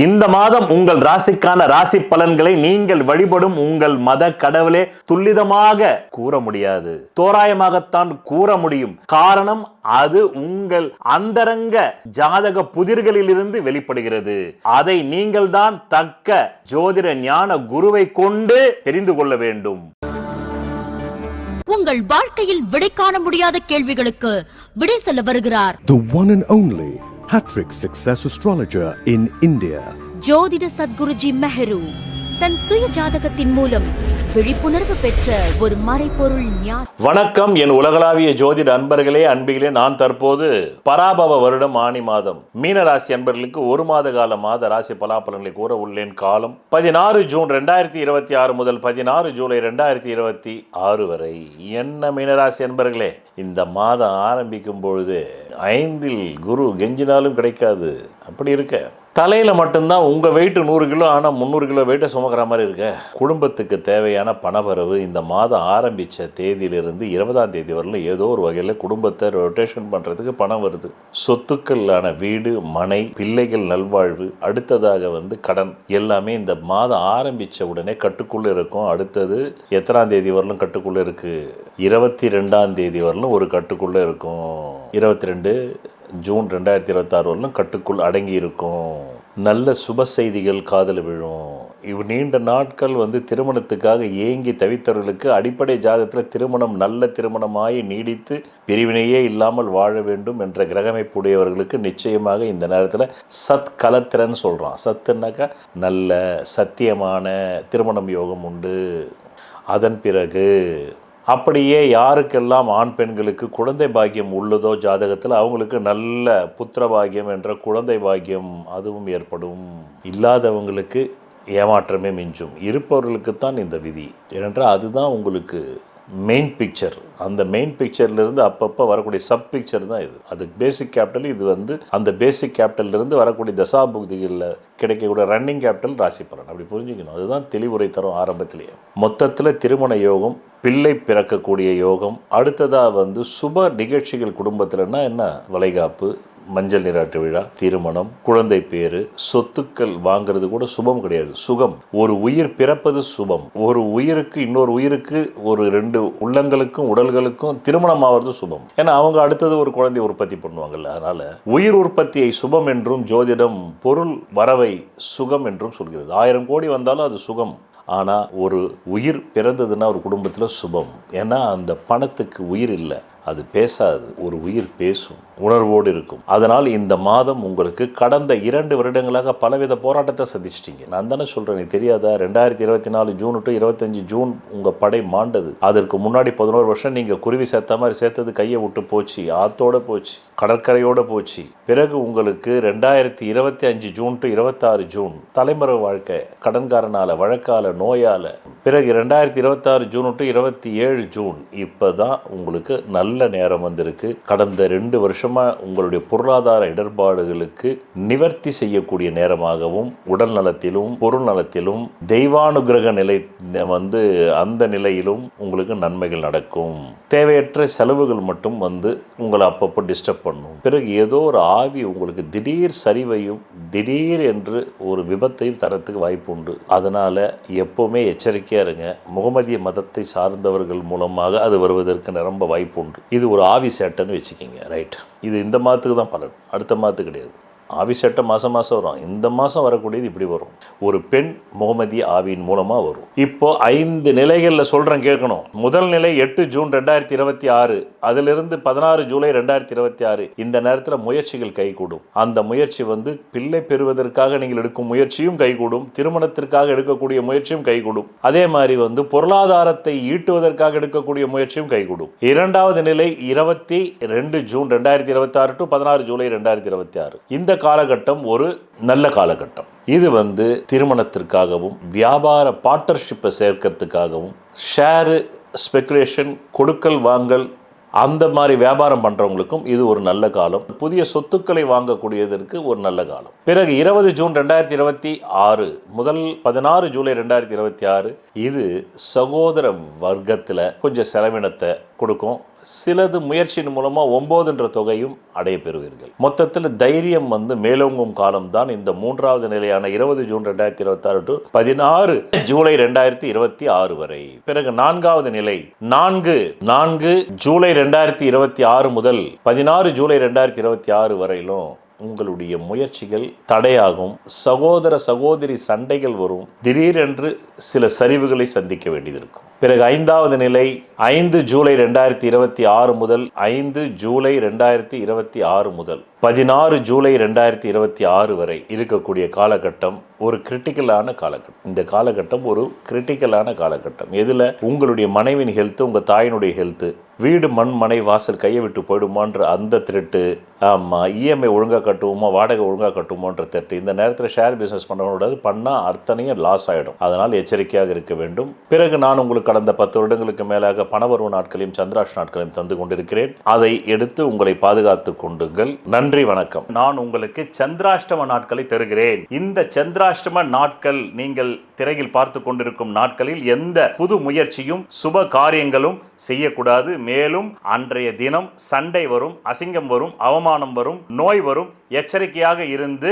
இந்த மாதம் உங்கள் ராசிக்கான ராசி பலன்களை நீங்கள் வழிபடும் உங்கள் மத கடவுளே துல்லிதமாக கூற முடியாது, தோராயமாகத்தான் கூற முடியும். காரணம், அது உங்கள் அந்தரங்க ஜாதக புதிர்களில் இருந்து வெளிப்படுகிறது. அதை நீங்கள் தான் தக்க ஜோதிட ஞான குருவை கொண்டு தெரிந்து கொள்ள வேண்டும். உங்கள் வாழ்க்கையில் விடை காண முடியாத கேள்விகளுக்கு விடை சொல்ல வருகிறார் The one and only Hattrick Success Astrologer in India. ஜோதிட சத்குருஜி மெஹரு தன் சுய ஜாதகத்தின் மூலம் விழிப்புணர்வு பெற்ற ஒரு மறைபொருள் ஞானி. வணக்கம் என் உலகளாவிய ஜோதிட அன்பர்களே, அன்பிகளே. நான் தற்போது பராபவ வருடம் ஆணி மாதம் மீனராசி அன்பர்களுக்கு ஒரு மாத கால மாத ராசி பலாபலன்களை கூற உள்ளேன். காலம் 16 ஜூன் 2026 முதல் 16 ஜூலை 2026 வரை. என்ன மீனராசி அன்பர்களே, இந்த மாதம் ஆரம்பிக்கும் பொழுது 5இல் குரு கெஞ்சினாலும் கிடைக்காது. அப்படி இருக்க தலையில் மட்டும்தான் உங்கள் வெயிட்டு 100 கிலோ, ஆனால் 300 கிலோ வெயிட்டை சுமக்கிற மாதிரி இருக்க. குடும்பத்துக்கு தேவையான பணவரவு இந்த மாதம் ஆரம்பித்த தேதியிலிருந்து 20ஆம் தேதி வரலும் ஏதோ ஒரு வகையில் குடும்பத்தை ரொட்டேஷன் பண்ணுறதுக்கு பணம் வருது. சொத்துக்களான வீடு, மனை, பிள்ளைகள் நல்வாழ்வு, அடுத்ததாக கடன் எல்லாமே இந்த மாதம் ஆரம்பித்த உடனே கட்டுக்குள்ளே இருக்கும். அடுத்தது எத்தனாம் தேதி வரலும் கட்டுக்குள்ளே இருக்குது? 22ஆம் தேதி வரலும் ஒரு கட்டுக்குள்ளே இருக்கும். 22 ஜூன் 2026 வரலும் கட்டுக்குள் அடங்கி இருக்கும். நல்ல சுப செய்திகள் காதல் விழும். நீண்ட நாட்கள் திருமணத்துக்காக ஏங்கி தவித்தவர்களுக்கு அடிப்படை ஜாதகத்தில் திருமணம் நல்ல திருமணமாகி நீடித்து பிரிவினையே இல்லாமல் வாழ வேண்டும் என்ற கிரகமைப்புடையவர்களுக்கு நிச்சயமாக இந்த நேரத்தில் சத் கலத்திரன்னு சொல்கிறான். சத்துனாக்கா நல்ல சத்தியமான திருமணம் யோகம் உண்டு. அதன் பிறகு அப்படியே யாருக்கெல்லாம் ஆண் பெண்களுக்கு குழந்தை பாக்கியம் உள்ளதோ ஜாதகத்தில் அவங்களுக்கு நல்ல புத்திர பாக்கியம் என்ற குழந்தை பாக்கியம் அதுவும் ஏற்படும். இல்லாதவங்களுக்கு ஏமாற்றமே மிஞ்சும். இருப்பவர்களுக்குத்தான் இந்த விதி. ஏனென்றால் அதுதான் உங்களுக்கு மெயின் பிக்சர். அந்த மெயின் பிக்சர்லேருந்து அப்பப்போ வரக்கூடிய சப் பிக்சர் தான் இது. அது பேசிக் கேபிட்டல். இது அந்த பேசிக் கேபிட்டல்லேருந்து வரக்கூடிய தசாபுக்திகளில் கிடைக்கக்கூடிய ரன்னிங் கேபிட்டல் ராசி பலன். அப்படி புரிஞ்சுக்கணும். அதுதான் தெளிவுரை தரும் ஆரம்பத்திலேயே. மொத்தத்தில் திருமண யோகம், பிள்ளை பிறக்கக்கூடிய யோகம், அடுத்ததாக சுப நிகழ்ச்சிகள் குடும்பத்தில்னா என்ன, வளைகாப்பு, மஞ்சள் நீராட்டு விழா, திருமணம், குழந்தை பேரு, சொத்துக்கள் வாங்கிறது கூட சுபம் கிடையாது, சுகம். ஒரு உயிர் பிறப்பது சுபம். ஒரு உயிருக்கு இன்னொரு உயிருக்கு, ஒரு 2 உள்ளங்களுக்கும் உடல்களுக்கும் திருமணம் ஆவது சுபம். ஏன்னா அவங்க அடுத்தது ஒரு குழந்தை உற்பத்தி பண்ணுவாங்கல்ல. அதனால உயிர் உற்பத்தியை சுபம் என்றும், ஜோதிடம் பொருள் வரவை சுகம் என்றும் சொல்கிறது. 1000 கோடி வந்தாலும் அது சுகம். ஆனால் ஒரு உயிர் பிறந்ததுன்னா ஒரு குடும்பத்தில் சுபம். ஏன்னா அந்த பணத்துக்கு உயிர் இல்லை, அது பேசாது. ஒரு உயிர் பேசும், உணர்வோடு இருக்கும். அதனால் இந்த மாதம் உங்களுக்கு கடந்த 2 வருடங்களாக பலவித போராட்டத்தை சந்திச்சிட்டிங்க. நான் தானே சொல்கிறேன், நீ தெரியாதா? 2024 ஜூன் டு 25 ஜூன் உங்கள் படை மாண்டது. அதற்கு முன்னாடி 11 வருஷம் நீங்கள் குருவி சேர்த்த மாதிரி சேர்த்தது கையை விட்டு போச்சு, ஆத்தோடு போச்சு, கடற்கரையோடு போச்சு. பிறகு உங்களுக்கு 2025 ஜூன் டு 26 ஜூன் தலைமறை வாழ்க்கை, கடன்காரனால், வழக்கால், நோயால். பிறகு 2026 ஜூன் டு 27 ஜூன் இப்போ தான் உங்களுக்கு நல்ல நேரம் வந்திருக்கு. கடந்த 2 வருஷமாக உங்களுடைய பொருளாதார இடர்பாடுகளுக்கு நிவர்த்தி செய்யக்கூடிய நேரமாகவும், உடல் நலத்திலும் பொருள் நலத்திலும் தெய்வானுகிரக நிலை அந்த நிலையிலும் உங்களுக்கு நன்மைகள் நடக்கும். தேவையற்ற செலவுகள் மட்டும் உங்களை அப்பப்போ டிஸ்டர்ப் பண்ணும். பிறகு ஏதோ ஒரு ஆவி உங்களுக்கு திடீர் சரிவையும் திடீர் என்று ஒரு விபத்தையும் தரத்துக்கு வாய்ப்பு உண்டு. அதனால் எப்போவுமே எச்சரிக்கையாக இருங்க. முகமதிய மதத்தை சார்ந்தவர்கள் மூலமாக அது வருவதற்கு நிரம்ப வாய்ப்பு உண்டு. இது ஒரு ஆவி சேட்டைன்னு வச்சுக்கிங்க. ரைட், இது இந்த மாதத்துக்கு தான் பலன், அடுத்த மாதத்துக்கு கிடையாது. ஆவி சேட்டை மாதம் வரும். இந்த மாதம் வரக்கூடியது இப்படி வரும். ஒரு பெண் முகமதிய ஆவியின் மூலமாக வரும். இப்போ 5 நிலைகளில் சொல்கிறேன், கேட்கணும். முதல் நிலை 8 ஜூன் 2026, அதிலிருந்து 16 ஜூலை 2026. இந்த நேரத்தில் முயற்சிகள் கைகூடும். அந்த முயற்சி பிள்ளை பெறுவதற்காக நீங்கள் எடுக்கும் முயற்சியும் கைகூடும், திருமணத்திற்காக எடுக்கக்கூடிய முயற்சியும் கைகூடும். அதே மாதிரி பொருளாதாரத்தை ஈட்டுவதற்காக எடுக்கக்கூடிய முயற்சியும் கைகூடும். 2வது நிலை 22 ஜூன் 2026 டு 16 ஜூலை 2026. இந்த காலகட்டம் ஒரு நல்ல காலகட்டம். இது திருமணத்திற்காகவும், வியாபார பார்ட்னர்ஷிப்பை சேர்க்கறதுக்காகவும், ஷேரு, ஸ்பெகுலேஷன், கொடுக்கல் வாங்கல், அந்த மாதிரி வியாபாரம் பண்ணுறவங்களுக்கும் இது ஒரு நல்ல காலம். புதிய சொத்துக்களை வாங்கக்கூடியதற்கு ஒரு நல்ல காலம். பிறகு 20 ஜூன் 2026 முதல் 16 ஜூலை 2026 இது சகோதர வர்க்கத்தில் கொஞ்சம் செலவினத்தை கொடுக்கும். சிலது முயற்சியின் மூலமா 9 தொகையும் அடைய பெறுவீர்கள். மொத்தத்தில் தைரியம் மேலோங்கும் காலம்தான் இந்த 3வது நிலையான 20 ஜூன் 2026 டு 16 ஜூலை 2026 வரை. பிறகு 4வது நிலை 4 ஜூலை 2026 முதல் 16 ஜூலை 2026 வரையிலும் உங்களுடைய முயற்சிகள் தடையாகும். சகோதர சகோதரி சண்டைகள் வரும். திடீரென்று சில சரிவுகளை சந்திக்க வேண்டியது இருக்கும். பிறகு 5வது நிலை 5 ஜூலை 2026 முதல் 5 ஜூலை 2026 முதல் 16 ஜூலை 2026 வரை இருக்கக்கூடிய காலகட்டம் ஒரு கிரிட்டிக்கலான காலகட்டம். இந்த காலகட்டம் ஒரு கிரிட்டிக்கலான காலகட்டம். எதில் உங்களுடைய மனைவியின் ஹெல்த்து, உங்கள் தாயினுடைய ஹெல்த்து, வீடு மண் மனை வாசல் கையை விட்டு போயிடுமான்ற அந்த த்ரெட்டு, ஆமாம் இஎம்ஐ ஒழுங்காக கட்டுவோமா, வாடகை ஒழுங்காக கட்டுவோன்ற த்ரெட்டு. இந்த நேரத்தில் ஷேர் பிஸ்னஸ் பண்ணக்கூடாது. பண்ணால் அத்தனையும் லாஸ் ஆகிடும். அதனால் எச்சரிக்கையாக இருக்க வேண்டும். பிறகு நான் உங்களுக்கு கடந்த 10 வருடங்களுக்கு மேலாக பணவரவு நாட்களையும் சந்திராஷ்ட நாட்களையும் தந்து கொண்டிருக்கிறேன். அதை எடுத்து உங்களை பாதுகாத்து கொண்டுங்கள். நன்றி, வணக்கம். நான் உங்களுக்கு சந்திராஷ்டம நாட்களை தருகிறேன். இந்த சந்திராஷ்டம நாட்கள் நீங்கள் திரையில் பார்த்து கொண்டிருக்கும் நாட்களில் எந்த புது முயற்சியும் சுப காரியங்களும் செய்யக்கூடாது. மேலும் அன்றைய தினம் சண்டை வரும், அசிங்கம் வரும், அவமானம் வரும், நோய் வரும். எச்சரிக்கையாக இருந்து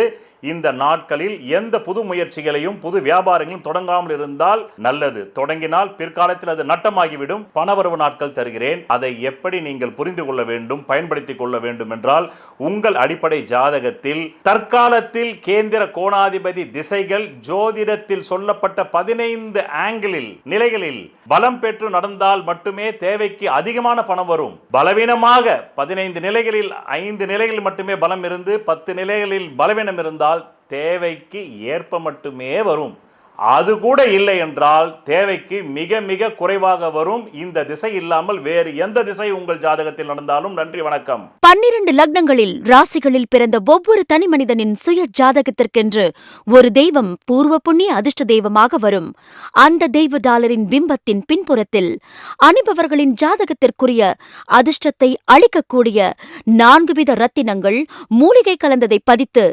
இந்த நாட்களில் எந்த புது முயற்சிகளையும் புது வியாபாரங்களும் தொடங்காமல் இருந்தால் நல்லது. தொடங்கினால் பிற்காலத்தில் அது நட்டமாகிவிடும். பணவரவு நாட்கள் தருகிறேன். அதை எப்படி நீங்கள் புரிந்து கொள்ள வேண்டும், பயன்படுத்திக் கொள்ள வேண்டும் என்றால் உங்கள் அடிப்படை ஜாதகத்தில் தற்காலத்தில் கேந்திர கோணாதிபதி திசைகள் ஜோதிடத்தில் சொல்லப்பட்ட 15 ஆங்கிளில் நிலைகளில் பலம் பெற்று நடந்தால் மட்டுமே தேவைக்கு அதிகமான பணம் வரும். பலவீனமாக 15 நிலைகளில் 5 நிலைகளில் மட்டுமே பலம் இருந்து 10 நிலைகளில் பலவீனம் இருந்தால் தேவைக்கு ஏற்ப மட்டுமே வரும். அது கூட இல்லை என்றால் தேவைக்கு மிக மிக குறைவாக வரும். இந்த திசை இல்லாமல் வேறு எந்த திசை உங்கள் ஜாதகத்தில் நடந்தாலும். நன்றி, வணக்கம். 12 லக்னங்களில் ராசிகளில் பிறந்த ஒவ்வொரு தனி மனிதனின் சுய ஜாதகத்திற்கென்று ஒரு தெய்வம் பூர்வ புண்ணிய அதிர்ஷ்ட தெய்வமாக வரும். அந்த தெய்வ டாலரின் பிம்பத்தின் பின்புறத்தில் அணிபவர்களின் ஜாதகத்திற்குரிய அதிர்ஷ்டத்தை அளிக்கக்கூடிய 4 வித ரத்தினங்கள் மூலிகை கலந்ததை பதித்து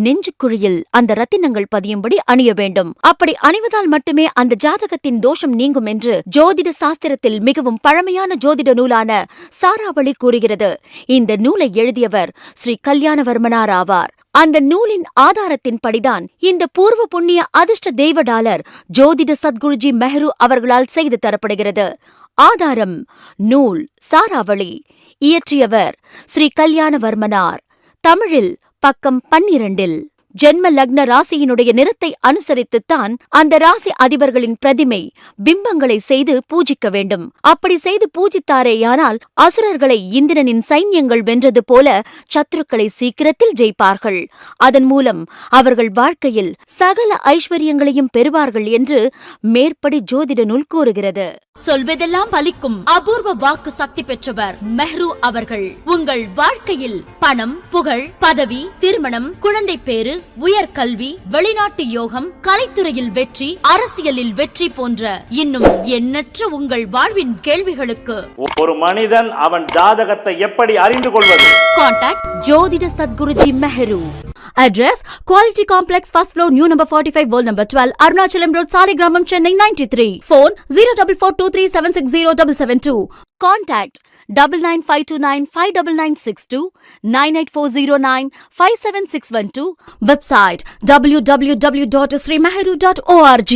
நெஞ்சுக்குழியில் அந்த ரத்தினங்கள் பதியும்படி அணிய வேண்டும். அப்படி அணிவதால் மட்டுமே அந்த ஜாதகத்தின் தோஷம் நீங்கும் என்று ஜோதிட சாஸ்திரத்தில் மிகவும் பழமையான ஜோதிட நூலான சாராவளி கூறுகிறது. இந்த நூலை எழுதியவர் ஸ்ரீ கல்யாணவர்மனார் ஆவார். அந்த நூலின் ஆதாரத்தின்படிதான் இந்த பூர்வ புண்ணிய அதிர்ஷ்ட தெய்வ டாலர் ஜோதிட சத்குருஜி மெஹரு அவர்களால் செய்து தரப்படுகிறது. ஆதாரம் நூல் சாராவளி. இயற்றியவர் ஸ்ரீ கல்யாணவர்மனார். தமிழில் பக்கம் 12. ஜென்ம லக்ன ராசியினுடைய நிறத்தை அனுசரித்துத்தான் அந்த ராசி அதிபர்களின் பிரதிமை பிம்பங்களை செய்து பூஜிக்க வேண்டும். அப்படி செய்து பூஜித்தாரேயானால் அசுரர்களை இந்திரனின் சைன்யங்கள் வென்றது போல சத்துருக்களை சீக்கிரத்தில் ஜெயிப்பார்கள். அதன் மூலம் அவர்கள் வாழ்க்கையில் சகல ஐஸ்வர்யங்களையும் பெறுவார்கள் என்று மேற்படி ஜோதிட நூல் கூறுகிறது. சொல்வதெல்லாம் பலிக்கும் அபூர்வ வாக்கு சக்தி பெற்றவர் மெஹ்ரு அவர்கள். உங்கள் வாழ்க்கையில் பணம், புகழ், பதவி, திருமணம், குழந்தை பேறு, உயர்கல்வி, வெளிநாட்டு யோகம், கலைத்துறையில் வெற்றி, அரசியலில் வெற்றி போன்ற இன்னும் எண்ணற்ற உங்கள் வாழ்வின் கேள்விகளுக்கு ஒரு மனிதன் அவன் ஜாதகத்தை எப்படி அறிந்து கொள்வது? கான்டாக்ட் ஜோதிட Sadguruji Mehru. Address Quality Complex, first floor, new number 45, wall number 12, Arunachalam Road, Saligramam, Chennai 93. Phone 044237607772. Contact 99529 59962 98409 57612. Website www.srimeheru.org.